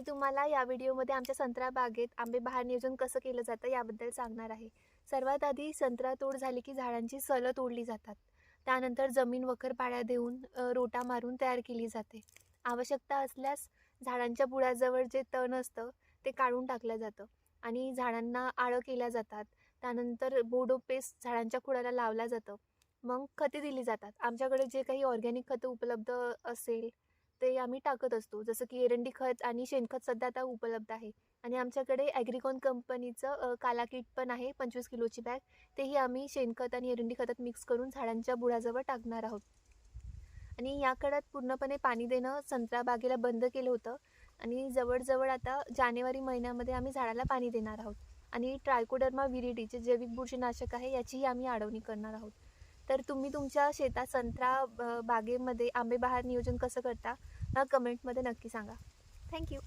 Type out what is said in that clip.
तुम्हाला या व्हिडिओमध्ये आमच्या संत्रा बागेत आंबे बहार नियोजन कसं केलं जातं याबद्दल सांगणार आहे. सर्वात आधी संत्रा तोड झाली की झाडांची सलं तोडली जातात. त्यानंतर जमीन वखर पाळ्या देऊन रोटा मारून तयार केली जाते. आवश्यकता असल्यास झाडांच्या बुडाजवळ जे तण असतं ते काढून टाकलं जातं आणि झाडांना आळं केल्या जातात. त्यानंतर बोडो पेस्ट झाडांच्या खोडाला लावलं जातं. मग खते दिली जातात. आमच्याकडे जे काही ऑर्गॅनिक खतं उपलब्ध असेल ते आम्ही टाकत असतो. जसं की एरंडी खत आणि शेणखत सध्या आता उपलब्ध आहे. आणि आमच्याकडे ॲग्रीकॉन कंपनीचं काला किट पण आहे 25 किलोची बॅग. तेही आम्ही शेणखत आणि एरंडी खतात मिक्स करून झाडांच्या बुडाजवळ टाकणार आहोत. आणि या काळात पूर्णपणे पाणी देणं संत्रा बागेला बंद केलं होतं आणि जवळजवळ आता जानेवारी महिन्यामध्ये आम्ही झाडाला पाणी देणार आहोत. आणि ट्रायकोडर्मा विरिडी जे जैविक बुरशीनाशक आहे याचीही आम्ही अडवणी करणार आहोत. तर तुम्ही तुमच्या शेतात संत्रा बागेमध्ये आंबे बहार नियोजन कसं करता मला कमेंटमध्ये नक्की सांगा. थँक्यू.